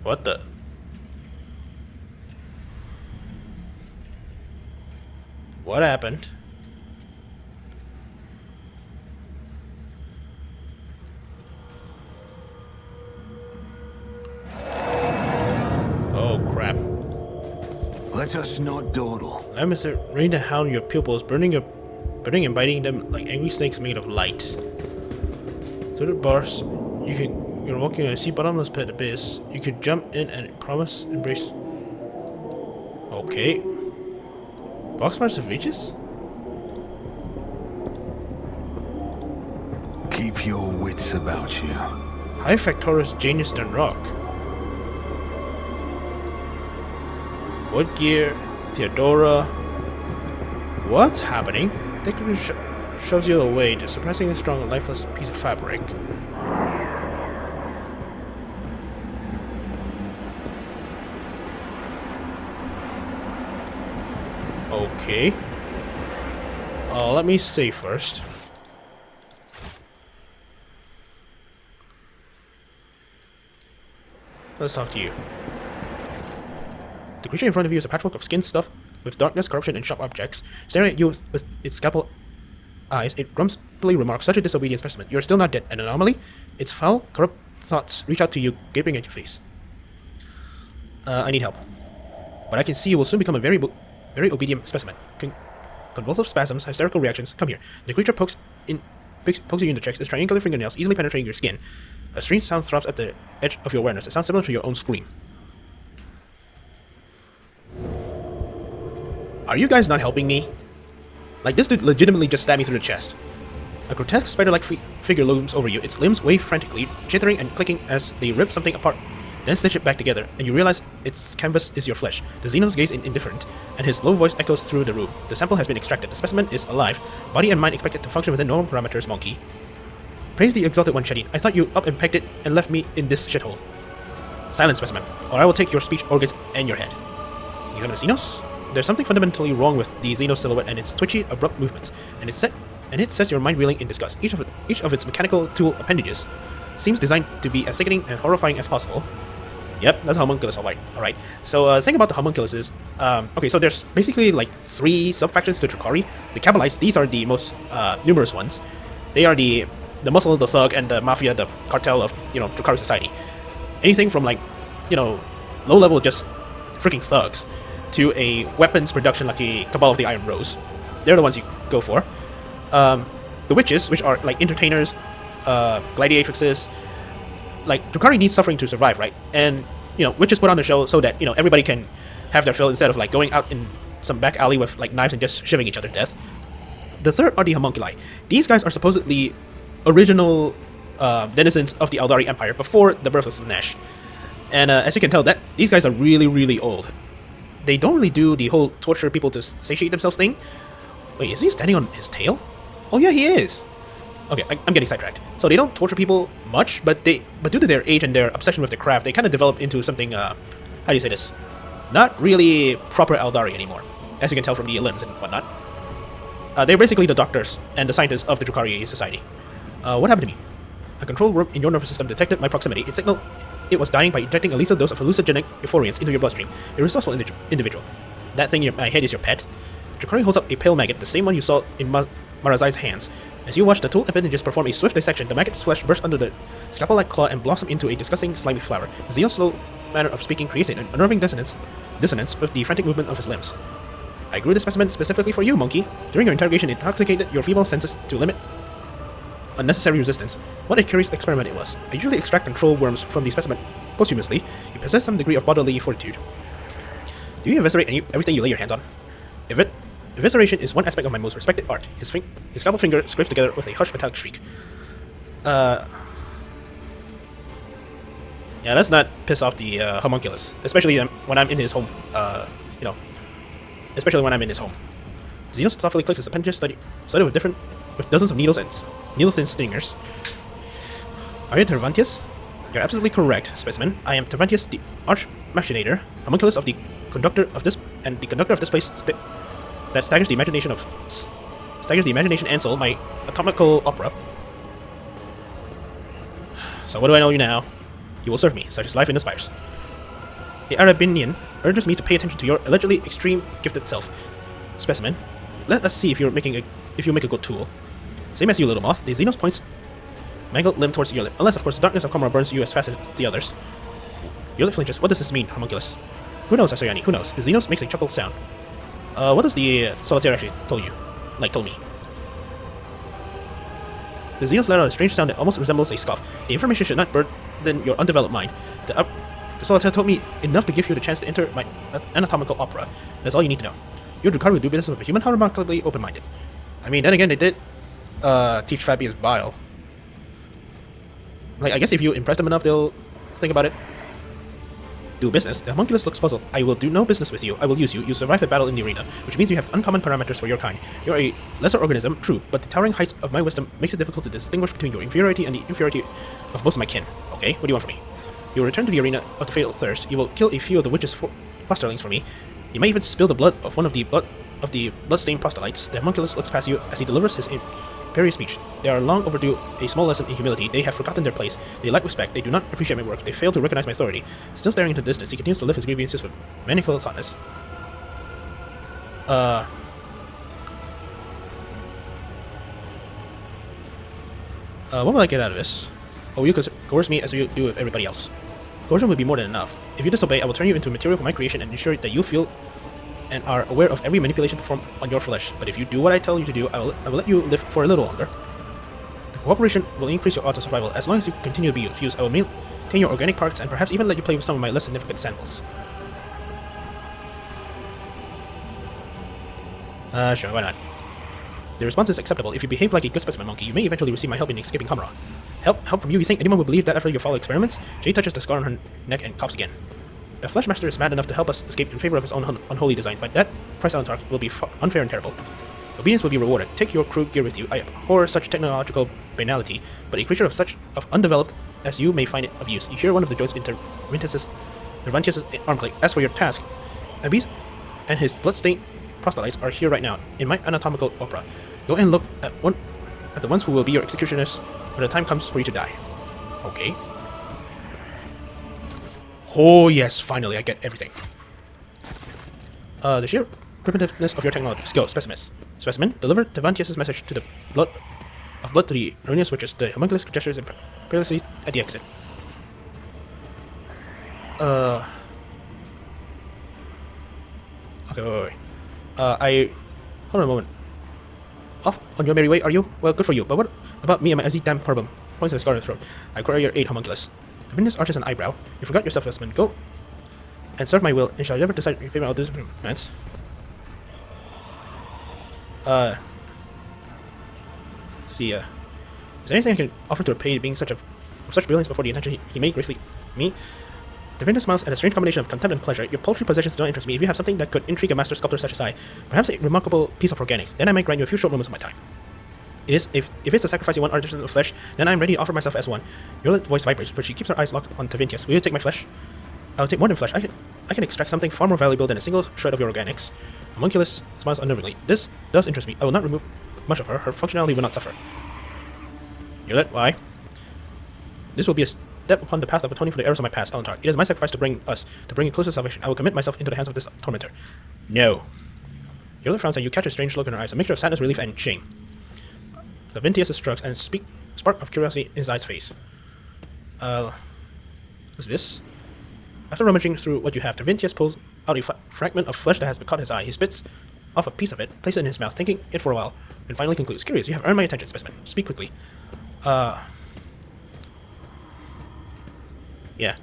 What the? What happened? Oh crap. Let us not dawdle. I'm ready to hound your pupils, burning and biting them like angry snakes made of light. Through the bars, you're walking on a sea bottomless pit abyss. You could jump in and promise embrace. Okay. Box marks of reaches? Keep your wits about you. High Factoris Janus than Rock. Woodgear, Theodora. What's happening? Decorator shoves you away, the surprisingly strong and lifeless piece of fabric. Okay. Let me save first. Let's talk to you. The creature in front of you is a patchwork of skin stuff with darkness, corruption, and sharp objects. Staring at you with its scalpel eyes, it grumpily remarks, "Such a disobedient specimen. You are still not dead. An anomaly? Its foul, corrupt thoughts reach out to you, gaping at your face. I need help. But I can see you will soon become a very obedient specimen. Convulsive spasms, hysterical reactions. Come here." The creature pokes you in the chest, its triangular fingernails easily penetrating your skin. A strange sound throbs at the edge of your awareness. It sounds similar to your own scream. Are you guys not helping me? Like, this dude legitimately just stabbed me through the chest. A grotesque spider-like figure looms over you. Its limbs wave frantically, jittering and clicking as they rip something apart, then stitch it back together, and you realize its canvas is your flesh. The Xenon's gaze is indifferent, and his low voice echoes through the room. The sample has been extracted. The specimen is alive. Body and mind expected to function within normal parameters, monkey. Praise the exalted one, Shedin. I thought you up and pegged it and left me in this shithole. Silence, specimen, or I will take your speech organs and your head. You examine the Xenos? There's something fundamentally wrong with the Xeno silhouette and its twitchy, abrupt movements, and it sets your mind reeling in disgust. Each of its mechanical tool appendages seems designed to be as sickening and horrifying as possible. Yep, that's a homunculus, alright. So, the thing about the homunculus is, okay, so there's basically like 3 sub-factions to Drukhari. The Kabbalites, these are the most numerous ones. They are the muscle, the thug, and the mafia, the cartel of, Drukhari society. Anything from, like, low-level just freaking thugs to a weapons production like the Cabal of the Iron Rose. They're the ones you go for. The witches, which are like entertainers, gladiatrixes. Like, Drukhari needs suffering to survive, right? And, witches put on the show so that, everybody can have their fill instead of like going out in some back alley with like knives and just shivving each other to death. The third are the homunculi. These guys are supposedly original denizens of the Eldari Empire before the birth of Slanesh. And as you can tell, that these guys are really, really old. They don't really do the whole torture people to satiate themselves thing. Wait, is he standing on his tail? Oh yeah, he is. Okay, I'm getting sidetracked. So they don't torture people much, but due to their age and their obsession with the craft, they kind of develop into something, how do you say this? Not really proper Eldari anymore, as you can tell from the limbs and whatnot. They're basically the doctors and the scientists of the Drukhari society. What happened to me? A control room in your nervous system detected my proximity. It signaled it was dying by injecting a lethal dose of hallucinogenic euphorians into your bloodstream. A resourceful individual. That thing in my head is your pet? Drukhari holds up a pale maggot, the same one you saw in Marazai's hands. As you watch the tool appendages perform a swift dissection, the maggot's flesh bursts under the scalpel-like claw and blossom into a disgusting, slimy flower. The Xeno's slow manner of speaking creates an unnerving dissonance with the frantic movement of his limbs. I grew this specimen specifically for you, monkey. During your interrogation, it intoxicated your feeble senses to limit unnecessary resistance. What a curious experiment it was. I usually extract control worms from the specimen posthumously. You possess some degree of bodily fortitude. Do you eviscerate everything you lay your hands on? Evisceration is one aspect of my most respected art. His scalpel finger scrapes together with a harsh metallic shriek. Yeah, let's not piss off the homunculus, especially when I'm in his home. Especially when I'm in his home. Xenos thoughtfully clicks his appendage studied with dozens of needles and needle-thin stingers. Are you Tervantius? You're absolutely correct, specimen. I am Tervantius, the arch machinator, homunculus of the conductor of this place that staggers the imagination and soul, my atomical opera. So what do I know you now? You will serve me, such as life in the spires. The Arabinian urges me to pay attention to your allegedly extreme gifted self. Specimen, let us see if you make a good tool. Same as you, little moth. The Xenos points mangled limb towards your lip, unless of course the darkness of Komra burns you as fast as the others. Your lip flinches. What does this mean, homunculus? Who knows, Asoyani? Who knows? The Xenos makes a chuckle sound. What does the Solitaire actually told me? The Xenos let out a strange sound that almost resembles a scoff. The information should not burden your undeveloped mind. The Solitaire told me enough to give you the chance to enter my anatomical opera. That's all you need to know. You and Ducard will do business with a human. How remarkably open-minded. I mean, then again, they did teach Fabius bile. Like, I guess if you impress them enough, they'll think about it. Do business? The homunculus looks puzzled. I will do no business with you. I will use you. You survive a battle in the arena, which means you have uncommon parameters for your kind. You're a lesser organism, true, but the towering heights of my wisdom makes it difficult to distinguish between your inferiority and the inferiority of most of my kin. Okay, what do you want from me? You will return to the arena of the Fatal Thirst. You will kill a few of the witches' fosterlings for me. You may even spill the blood of one of the blood-stained proselytes. The homunculus looks past you as he delivers his imperious speech. They are long overdue a small lesson in humility. They have forgotten their place. They lack respect. They do not appreciate my work. They fail to recognize my authority. Still staring into the distance, he continues to lift his grievances with manifold hotness. What will I get out of this? Oh, you coerce me as you do with everybody else. Coercion would be more than enough. If you disobey, I will turn you into material for my creation and ensure that you feel and are aware of every manipulation performed on your flesh. But if you do what I tell you to do, I will let you live for a little longer. The cooperation will increase your odds of survival. As long as you continue to be fused, I will maintain your organic parts and perhaps even let you play with some of my less significant samples. Sure, why not? The response is acceptable. If you behave like a good specimen monkey, you may eventually receive my help in escaping Komra. Help from you? You think anyone would believe that after your follow experiments? Jade touches the scar on her neck and coughs again. The Fleshmaster is mad enough to help us escape in favor of his own unholy design, but that price on Tark will be unfair and terrible. Obedience will be rewarded. Take your crew gear with you. I abhor such technological banality, but a creature of undeveloped as you may find it of use. You hear one of the joints in Tervantius' arm click. As for your task, Abyss and his bloodstained proselytes are here right now, in my anatomical opera. Go and look at the ones who will be your executioners when the time comes for you to die. Okay. Oh yes, finally I get everything. The sheer primitiveness of your technologies. Go, Specimen, deliver Tervantius' message to the blood to the erroneous witches. The homunculus gestures imperiously at the exit. Okay, wait. Hold on a moment. Off on your merry way, are you? Well, good for you. But what about me and my Azzy damn problem? Points to the scar on his throat. I require your aid, homunculus. The witness arches an eyebrow. You forgot yourself, Specimen. Go and serve my will, and shall never decide in favor of this man's. See, is there anything I can offer to repay being such brilliance before the attention he made gracefully me? The witness smiles at a strange combination of contempt and pleasure. Your paltry possessions do not interest me. If you have something that could intrigue a master sculptor such as I, perhaps a remarkable piece of organics, then I might grant you a few short moments of my time. If it's to sacrifice you one artisan of flesh, then I am ready to offer myself as one. Your voice vibrates, but she keeps her eyes locked on Tervantius. Will you take my flesh? I will take more than flesh. I can extract something far more valuable than a single shred of your organics. Homunculus smiles unnervingly. This does interest me. I will not remove much of her. Her functionality will not suffer. Why? This will be a step upon the path of atoning for the errors of my past, Alantar. It is my sacrifice to bring you closer to salvation. I will commit myself into the hands of this tormentor. No. Your frowns and you catch a strange look in her eyes, a mixture of sadness, relief, and shame. Tervantius shrugs and spark of curiosity in his eyes face. What's this? After rummaging through what you have, Tervantius pulls out a fragment of flesh that has caught his eye. He spits off a piece of it, places it in his mouth, thinking it for a while, and finally concludes. Curious, you have earned my attention, Specimen. Speak quickly. Yeah.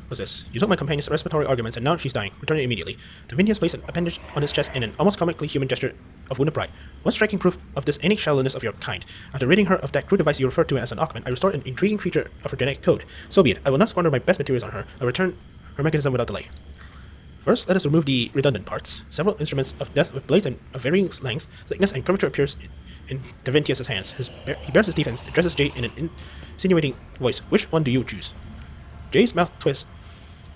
What's this? You took my companion's respiratory arguments, and now she's dying. Return it immediately. Tervantius placed an appendage on his chest in an almost comically human gesture of wounded pride. One striking proof of this innate shallowness of your kind. After ridding her of that crude device you referred to as an augment, I restored an intriguing feature of her genetic code. So be it. I will not squander my best materials on her. I'll return her mechanism without delay. First, let us remove the redundant parts. Several instruments of death with blades of varying length, thickness, and curvature appears in Tervantius' hands. He bears his defense, addresses Jade in an insinuating voice. Which one do you choose? Jade's mouth twists,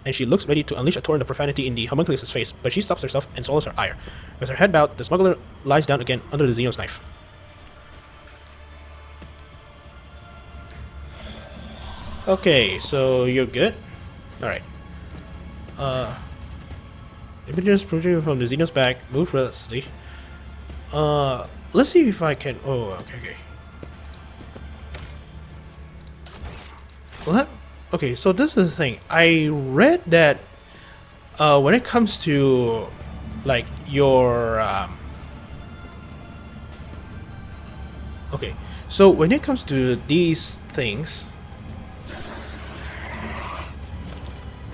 and she looks ready to unleash a torrent of profanity in the homunculus' face, but she stops herself and swallows her ire. With her head bowed, the smuggler lies down again under the Xenos knife. Okay, so you're good? Alright. Images projected from the Xenos back move relatively. Let's see if I can. Oh, okay. Well, okay, so this is the thing. I read that when it comes to like your okay, so when it comes to these things,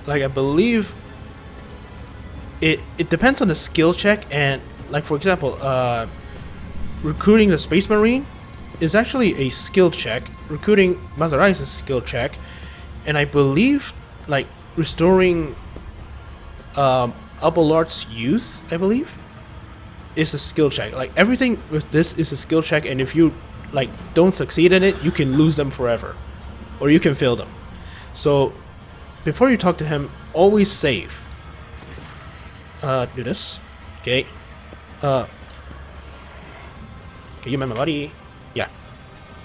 like I believe it depends on the skill check, and like for example, recruiting the Space Marine is actually a skill check. Recruiting Mazarai is a skill check, and I believe like restoring Abelard's youth, I believe, is a skill check. Like everything with this is a skill check, and if you like don't succeed in it, you can lose them forever, or you can fail them. So before you talk to him, always save. Do this. Okay. Can you remember my body? Yeah.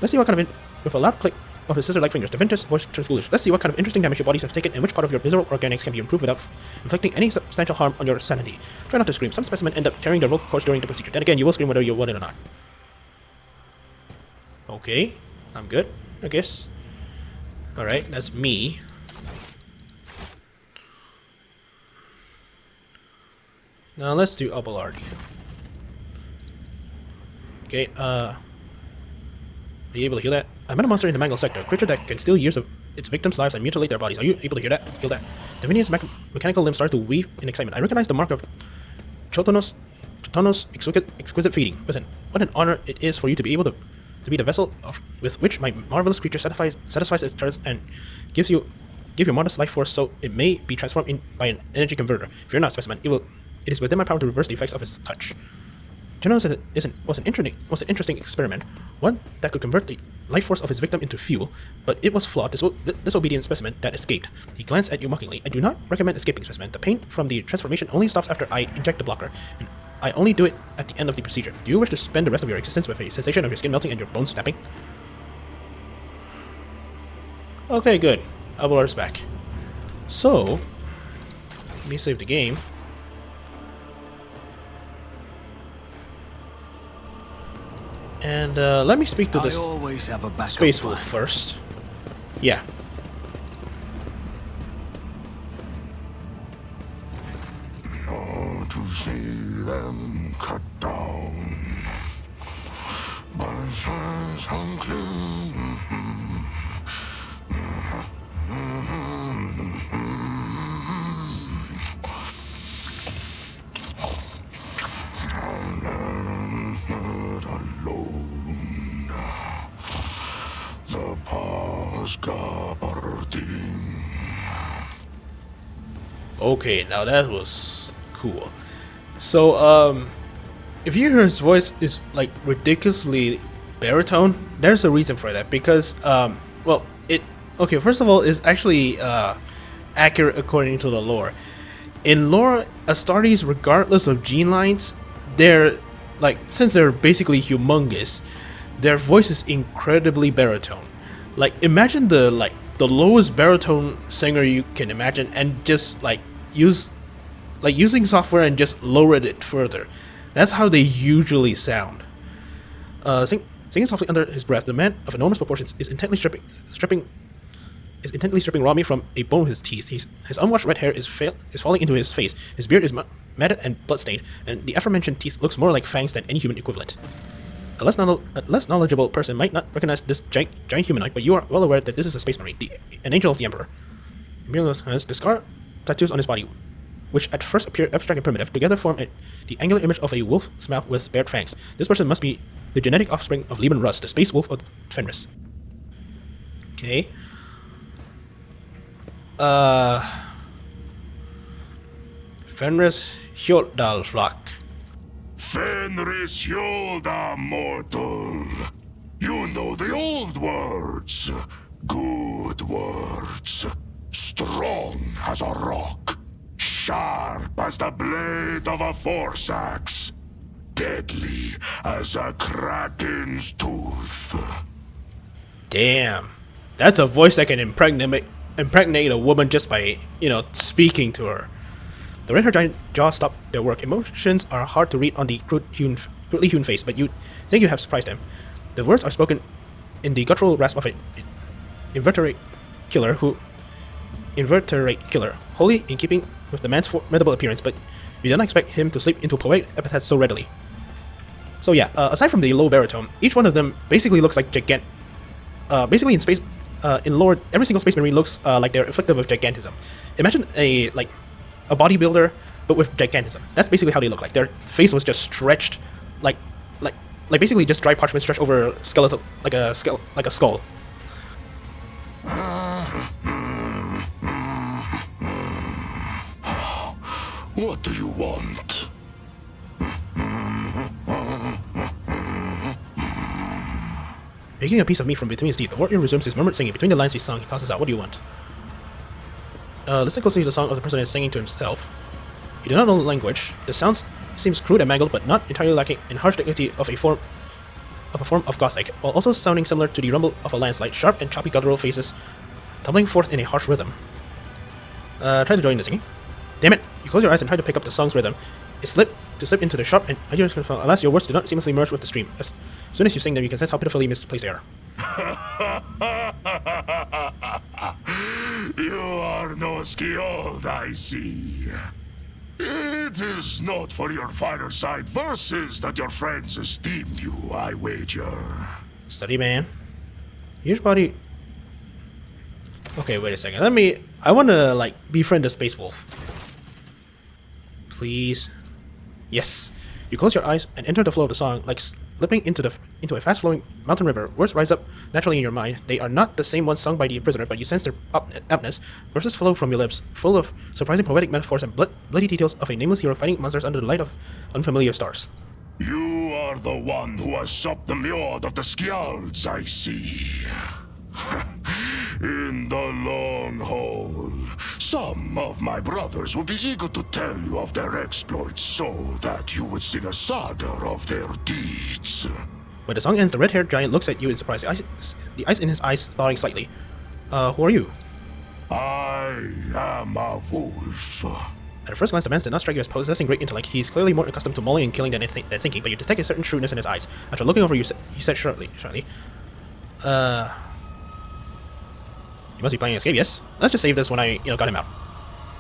Let's see what kind of with a loud click of his scissor-like fingers, the Ventus voice turns foolish. Let's see what kind of interesting damage your bodies have taken and which part of your miserable organics can be improved without inflicting any substantial harm on your sanity. Try not to scream. Some specimen end up tearing their vocal cords during the procedure. Then again, you will scream whether you want it or not. Okay. I'm good, I guess. Alright, that's me. Now let's do Abelard. Okay, are you able to heal that? I met a monster in the Mangle sector, a creature that can steal years of its victims' lives and mutilate their bodies. Are you able to hear that? Kill that. Davinian's mechanical limbs started to weave in excitement. I recognize the mark of Chotonos exquisite feeding. Listen, what an honor it is for you to be able to be the vessel with which my marvelous creature satisfies its thirst and give your modest life force so it may be transformed by an energy converter. If you're not specimen, it is within my power to reverse the effects of its touch. Genos was an interesting experiment, one that could convert the life force of his victim into fuel, but it was flawed, disobedient specimen that escaped. He glanced at you mockingly. I do not recommend escaping, specimen. The pain from the transformation only stops after I inject the blocker, and I only do it at the end of the procedure. Do you wish to spend the rest of your existence with a sensation of your skin melting and your bones snapping? Okay, good. Abelard's back. So, let me save the game. And let me speak to this Space Wolf first. Yeah. Oh, to see them cut down. Buzzers Okay, now that was cool. So, if you hear his voice is like ridiculously baritone, there's a reason for that. Because, well, okay, first of all, it's actually accurate according to the lore. In lore, Astartes, regardless of gene lines, they're like, since they're basically humongous, their voice is incredibly baritone. Like, imagine the lowest baritone singer you can imagine, and just using software and just lower it further. That's how they usually sound. Singing softly under his breath, the man of enormous proportions is intently stripping raw meat from a bone with his teeth. His unwashed red hair is falling into his face. His beard is matted and bloodstained, and the aforementioned teeth looks more like fangs than any human equivalent. A less knowledgeable person might not recognize this giant humanoid, but you are well aware that this is a Space Marine, an angel of the Emperor. Milos has the scar tattoos on his body, which at first appear abstract and primitive, together form the angular image of a wolf's mouth with bared fangs. This person must be the genetic offspring of Leman Russ, the space wolf of Fenris. Okay. Fenris Hjoldalflak. Fenris Hjolda, mortal. You know the old words. Good words. Strong as a rock. Sharp as the blade of a force axe. Deadly as a kraken's tooth. Damn. That's a voice that can impregnate impregnate a woman just by, speaking to her. The red-haired giant jaw stopped their work. Emotions are hard to read on the crudely hewn face, but you think you have surprised them. The words are spoken in the guttural rasp of an invertebrate killer, wholly in keeping with the man's formidable appearance, but you do not expect him to slip into poetic epithets so readily. So yeah, aside from the low baritone, each one of them basically looks like basically in space, in lore, every single space marine looks like they're afflicted with gigantism. Imagine a bodybuilder, but with gigantism. That's basically how they look like. Their face was just stretched, like basically just dry parchment stretched over skeletal, like a skull. What do you want? Picking a piece of meat from between his teeth, the warrior resumes his murmured singing. Between the lines he sung, he tosses out, "What do you want?" Listen closely to the song of the person is singing to himself. You do not know the language. The sound seems crude and mangled, but not entirely lacking in harsh dignity of a form of Gothic, while also sounding similar to the rumble of a landslide. Sharp and choppy guttural phrases tumbling forth in a harsh rhythm. Try to join the singing. Damn it! You close your eyes and try to pick up the song's rhythm. It slip into the sharp and arduous confusion. Alas, your words do not seamlessly merge with the stream. As soon as you sing them, you can sense how pitifully misplaced they are. You are no skilled, I see. It is not for your fireside verses that your friends esteem you, I wager. Steady, man. Here's body. Okay, wait a second. I wanna, befriend the Space Wolf. Please. Yes. You close your eyes and enter the flow of the song, like slipping into a fast-flowing mountain river. Words rise up naturally in your mind. They are not the same ones sung by the prisoner, but you sense their aptness. Verses flow from your lips, full of surprising poetic metaphors and bloody details of a nameless hero fighting monsters under the light of unfamiliar stars. You are the one who has supped the mjord of the Skjalds, I see. In the long haul, some of my brothers will be eager to tell you of their exploits so that you would sing a saga of their deeds. When the song ends, the red-haired giant looks at you in surprise, the ice in his eyes thawing slightly. Who are you? I am a wolf. At first glance, the man did not strike you as possessing great intellect. He's clearly more accustomed to mauling and killing than thinking, but you detect a certain shrewdness in his eyes. After looking over, he said shortly, you must be planning to escape, yes? Let's just save this when I, got him out.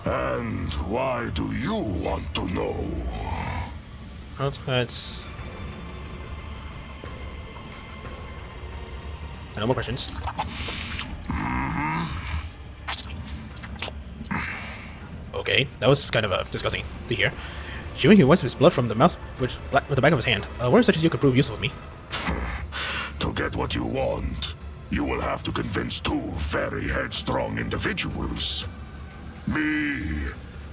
And why do you want to know? Well, that's... No more questions. Okay, that was kind of disgusting to hear. Chewing, he wipes his blood from the mouth with the back of his hand. Words such as you could prove useful to me. To get what you want, you will have to convince two very headstrong individuals. Me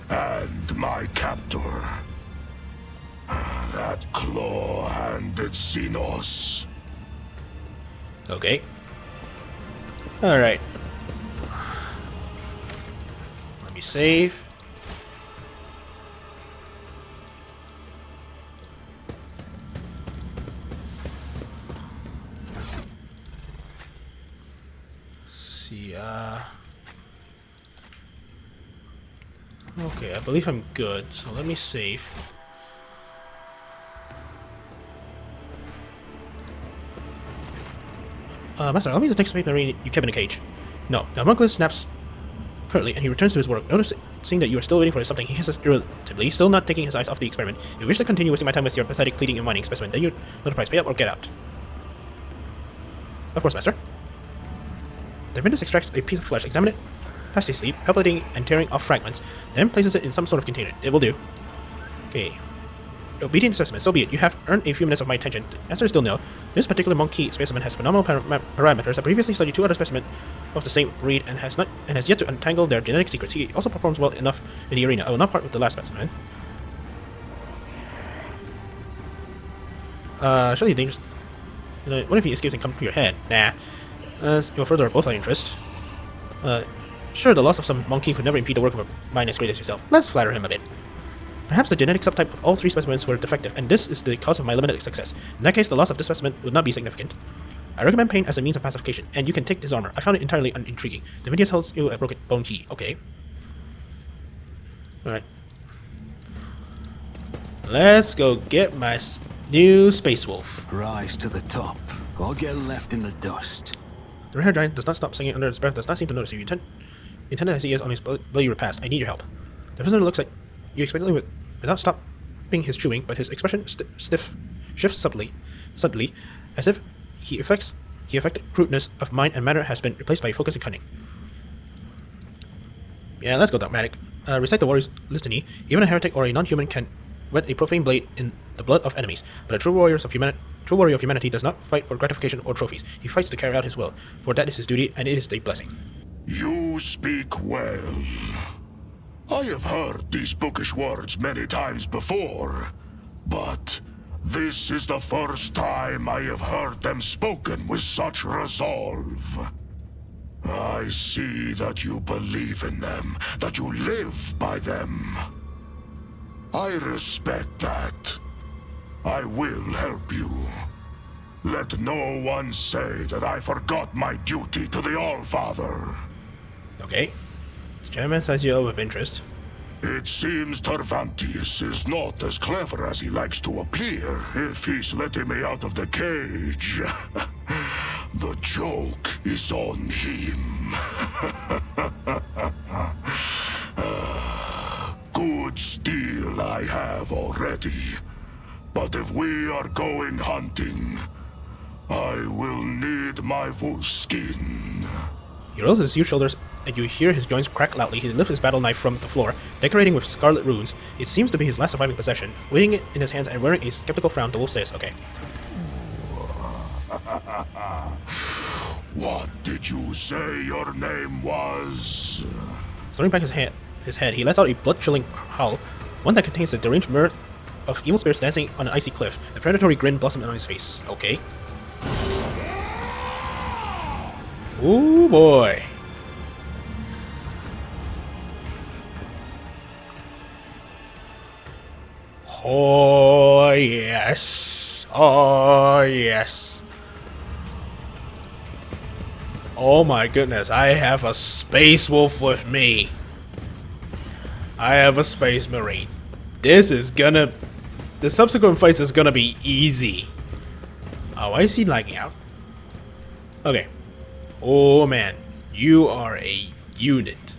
and my captor. That claw-handed Xenos. Okay. Alright. Let me save. See, okay, I believe I'm good, so let me save. Master, allow me to take Space Marine you kept in a cage. No. The homunculus snaps curtly, and he returns to his work. Noticing that you are still waiting for something, he hisses irritably, still not taking his eyes off the experiment. If you wish to continue wasting my time with your pathetic pleading and whining specimen, then you know the price. Pay up or get out. Of course, Master. The apprentice extracts a piece of flesh, examine it fastidiously, palpitating and tearing off fragments, then places it in some sort of container. It will do. Okay. Obedient specimen, so be it. You have earned a few minutes of my attention. The answer is still no. This particular monkey specimen has phenomenal parameters. I previously studied two other specimens of the same breed and has yet to untangle their genetic secrets. He also performs well enough in the arena. I will not part with the last specimen. Surely dangerous. What if he escapes and comes to your head? Nah. As you'll further both our interest. Sure, the loss of some monkey could never impede the work of a mind as great as yourself. Let's flatter him a bit. Perhaps the genetic subtype of all three specimens were defective, and this is the cause of my limited success. In that case, the loss of this specimen would not be significant. I recommend pain as a means of pacification, and you can take his armor. I found it entirely unintriguing. The Vengeance holds you a broken bone key. Okay. Alright. Let's go get my new Space Wolf. Rise to the top, or get left in the dust. The red-haired giant does not stop singing under his breath, does not seem to notice you. Intended as he is on his bloody repast. I need your help. The prisoner looks at you expectantly without stopping his chewing, but his expression shifts subtly, as if he affected crudeness of mind and manner has been replaced by focus and cunning. Yeah, let's go dogmatic. Recite the warrior's litany. Even a heretic or a non-human can wet a profane blade in the blood of enemies, but a true warrior of humanity does not fight for gratification or trophies. He fights to carry out his will, for that is his duty, and it is a blessing. You speak well. I have heard these bookish words many times before, but this is the first time I have heard them spoken with such resolve. I see that you believe in them, that you live by them. I respect that. I will help you. Let no one say that I forgot my duty to the All-Father. Okay. The gentleman says you with interest. It seems Tervantius is not as clever as he likes to appear if he's letting me out of the cage. The joke is on him. Good steel I have already. But if we are going hunting, I will need my wolf skin. He rolls his huge shoulders, and you hear his joints crack loudly. He lifts his battle knife from the floor, decorating with scarlet runes. It seems to be his last surviving possession. Weighing it in his hands and wearing a skeptical frown, the wolf says, okay. What did you say your name was? Throwing back his head, he lets out a blood-chilling howl, one that contains the deranged mirth of evil spirits dancing on an icy cliff. A predatory grin blossomed on his face. Okay. Ooh boy. Oh yes. Oh yes. Oh my goodness, I have a space wolf with me. I have a space marine. This is gonna... The subsequent fights is gonna be easy. Oh, why is he lagging out? Okay. Oh man, you are a unit.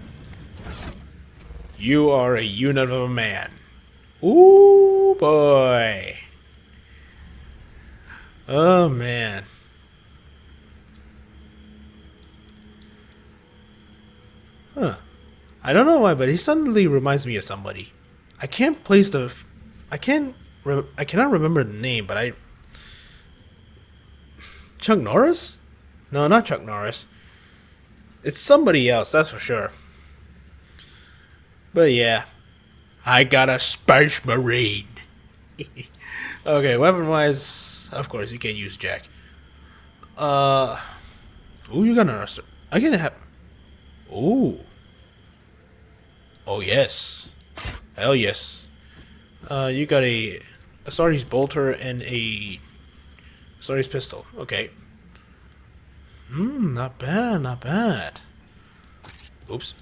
You are a unit of a man. Ooh boy. Oh man. Huh. I don't know why, but he suddenly reminds me of somebody. I can't place the... I cannot remember the name, but Chuck Norris? No, not Chuck Norris. It's somebody else, that's for sure. But yeah. I got a Space Marine. Okay, weapon-wise, of course, you can't use Jack. Ooh, you got an arrestor. I can have... Ooh. Oh, yes. Hell yes. You got a Astartes bolter and a Astartes pistol. Okay. Not bad, not bad. Oops.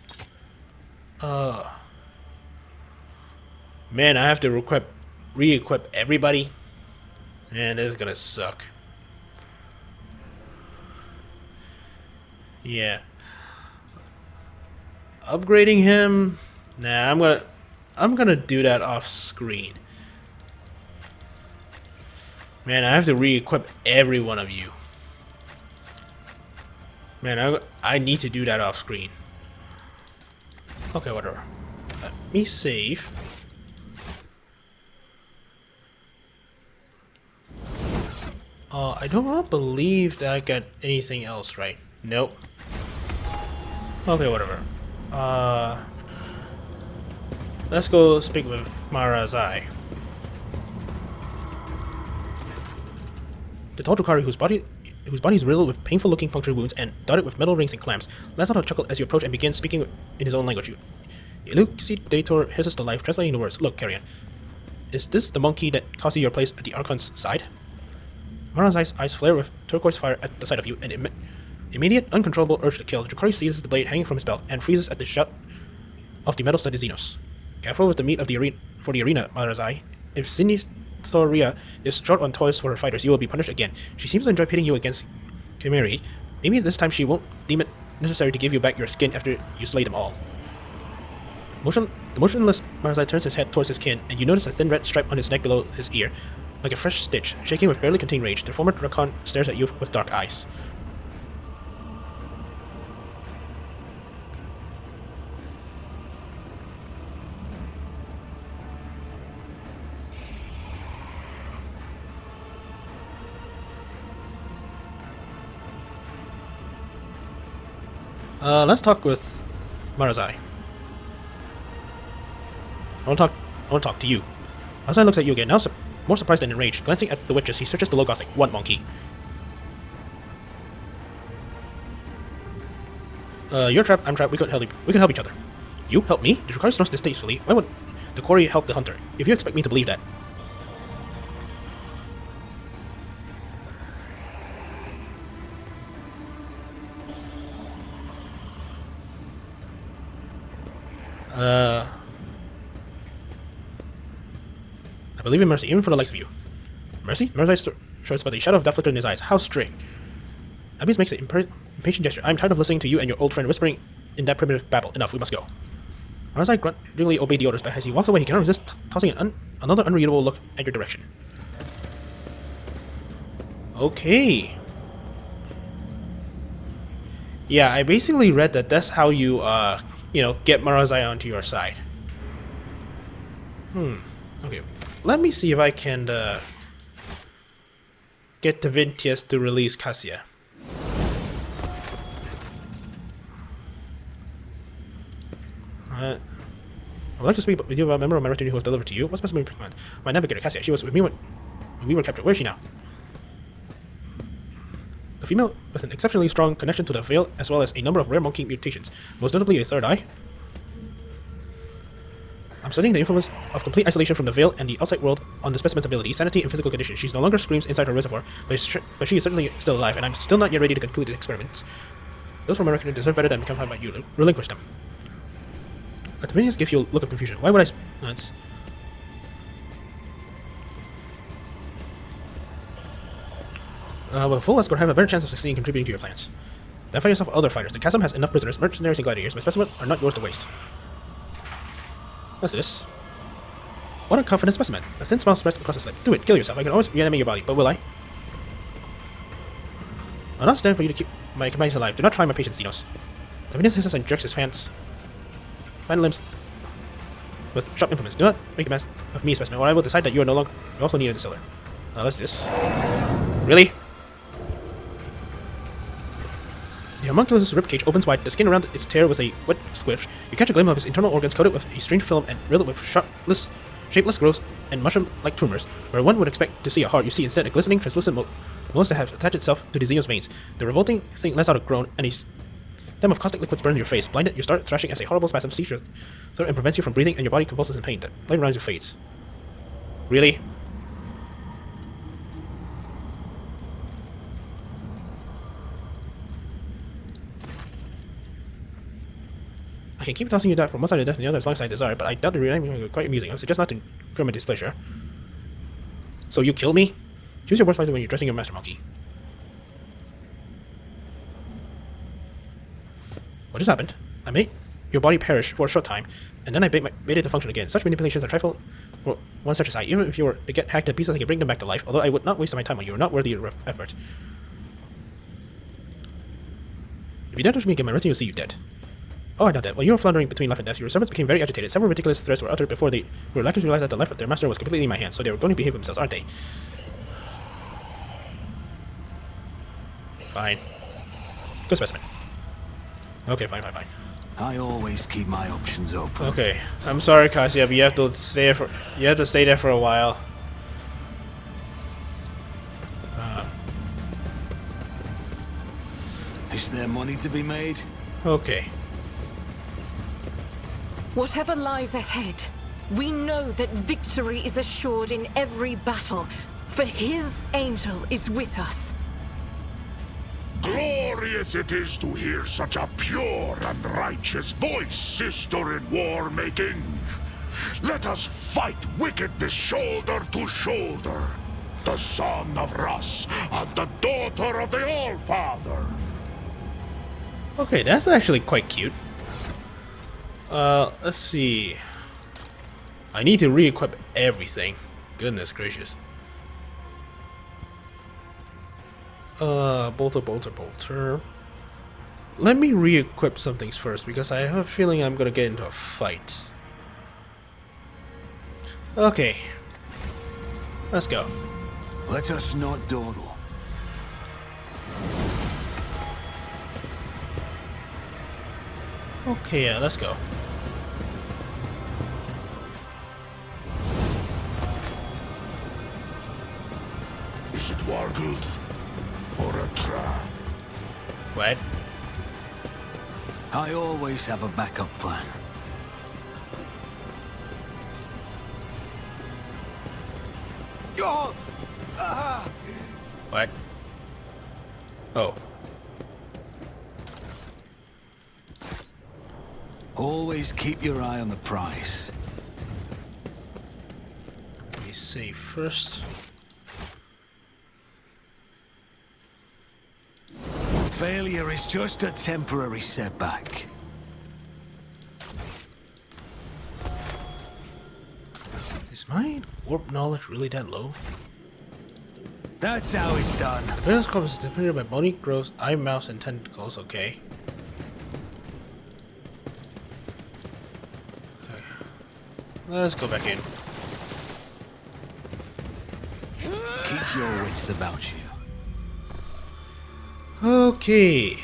Man, I have to re-equip everybody. Man, this is gonna suck. Yeah. Upgrading him? Nah, I'm gonna do that off screen. Man, I have to re-equip every one of you. Man, I need to do that off screen. Okay, whatever. Let me save. I don't believe that I got anything else right. Nope. Okay, whatever. Let's go speak with Marazai. The tall Drukhari, whose body is riddled with painful-looking punctured wounds and dotted with metal rings and clamps, lets out a chuckle as you approach and begins speaking in his own language. Elucidator hisses to life, translating the words. Look, Carrion. Is this the monkey that cost you your place at the Archon's side? Marazai's eyes flare with turquoise fire at the sight of you, and immediate, uncontrollable urge to kill. Drakari seizes the blade hanging from his belt and freezes at the shot of the metal-studded Xenos. Careful with the meat of the arena for the arena, Marazai. If Sinisthoria is short on toys for her fighters, you will be punished again. She seems to enjoy pitting you against Chimeri. Maybe this time she won't deem it necessary to give you back your skin after you slay them all. The motionless Marazai turns his head towards his kin, and you notice a thin red stripe on his neck below his ear, like a fresh stitch. Shaking with barely contained rage, the former Drakon stares at you with dark eyes. Let's talk with Marazai. I want to talk to you. Marazai looks at you again, now more surprised than enraged. Glancing at the witches, he searches the low Gothic. One monkey. You're trapped, I'm trapped, we can help each other. You help me? The Drakari snorts distastefully. Why would the quarry help the hunter? If you expect me to believe that. I believe in mercy, even for the likes of you. Mercy? Marazai shrugs, but the shadow of doubt flickered in his eyes. How strange. Abies makes an impatient gesture. I am tired of listening to you and your old friend whispering in that primitive babble. Enough, we must go. Marazai grudgingly obeys the orders, but as he walks away, he cannot resist tossing another unreadable look at your direction. Okay. Yeah, I basically read that that's how you, get Marazai onto your side. Okay. Let me see if I can, get Daventius to release Cassia. I would like to speak with you about a member of my retinue who was delivered to you. What's specimen command? My navigator, Cassia. She was with me when we were captured. Where is she now? A female with an exceptionally strong connection to the Veil, as well as a number of rare monkey mutations, most notably a third eye. I'm studying the influence of complete isolation from the Veil and the outside world on the specimen's ability, sanity, and physical condition. She's no longer screams inside her reservoir, but she is certainly still alive, and I'm still not yet ready to conclude the experiments. Those from American deserve better than become harmed by you. Relinquish them. Atminius gives you a look of confusion. Why would I... That's... Well, full escort have a better chance of succeeding contributing to your plans. Then find yourself other fighters. The chasm has enough prisoners, mercenaries, and gladiators, but specimen are not yours to waste. What's this? What a confident specimen. A thin smile spreads across his lip. Do it, kill yourself. I can always reanimate your body, but will I? I'll not stand for you to keep my companions alive. Do not try my patience, Xenos. Davinius hisses and jerks his fine limbs with sharp implements. Do not make a mess of me, specimen, or I will decide that you are no longer also needed in the cellar. Now let's do this. Really? The homunculus' ribcage opens wide, the skin around its tear with a wet squish. You catch a glimpse of his internal organs coated with a strange film and riddled with shapeless growths and mushroom-like tumors. Where one would expect to see a heart, you see instead a glistening, translucent mold that has attached itself to the Xenos' veins. The revolting thing lets out a groan, and a stem of caustic liquids burns your face. Blinded, you start thrashing as a horrible spasm seizes your throat and prevents you from breathing, and your body convulses in pain. The light around you fades. Really? I can keep tossing you that from one side of death and the other as long as I desire, but I doubt the reanimation will be quite amusing. I suggest not to incur my displeasure. So you kill me? Choose your words wisely when you're dressing your master monkey. What just happened? I made your body perish for a short time, and then I made it to function again. Such manipulations are trifle for one such as I. Even if you were to get hacked to pieces, I can bring them back to life, although I would not waste my time on you. You're not worthy of effort. If you dare touch me again, my retinue will see you dead. Oh, I doubt that. While you were floundering between life and death, your servants became very agitated. Several ridiculous threats were uttered before they were likely to realize that the life of their master was completely in my hands, so they were going to behave themselves, aren't they? Fine. Good specimen. Okay, fine. I always keep my options open. Okay, I'm sorry, Cassia, but you have to stay there for a while. Is there money to be made? Okay. Whatever lies ahead, we know that victory is assured in every battle. for his angel is with us. Glorious it is to hear such a pure and righteous voice, sister in war making. Let us fight wickedness shoulder to shoulder. The son of Rus and the daughter of the All-Father. Okay, that's actually quite cute. Let's see. I need to re-equip everything. Goodness gracious. Bolter. Let me re-equip some things first because I have a feeling I'm gonna get into a fight. Okay. Let's go. Let us not dawdle. Okay, yeah, let's go. Is it Wargold or a trap? What? I always have a backup plan. What? Oh. Always keep your eye on the prize. Let me save first. Failure is just a temporary setback. Is my warp knowledge really that low? That's how it's done. Various corpus is depleted by bony growths, eye, mouth, and tentacles. Okay. Let's go back in. Keep your wits about you. Okay.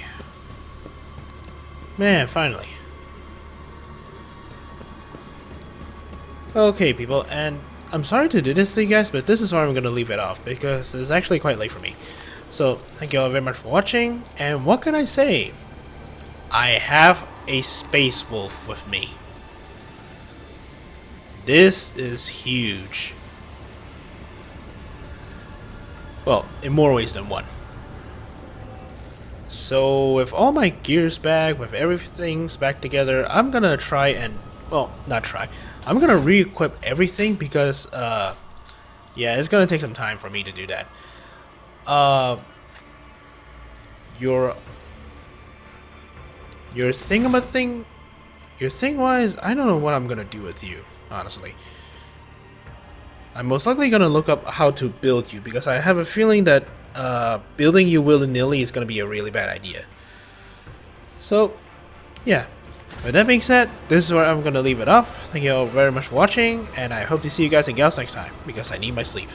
Man, finally. Okay, people, and I'm sorry to do this to you guys, but this is where I'm going to leave it off, because it's actually quite late for me. So, thank you all very much for watching, and what can I say? I have a space wolf with me. This is huge. Well, in more ways than one. So, with all my gears back, with everything's back together, I'm gonna try and, well, not try. I'm gonna re-equip everything because, yeah, it's gonna take some time for me to do that. Your thing-wise, I don't know what I'm gonna do with you, honestly. I'm most likely gonna look up how to build you because I have a feeling that building you willy-nilly is gonna be a really bad idea. So, yeah. With that being said, this is where I'm gonna leave it off. Thank you all very much for watching, and I hope to see you guys and gals next time because I need my sleep.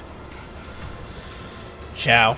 Ciao.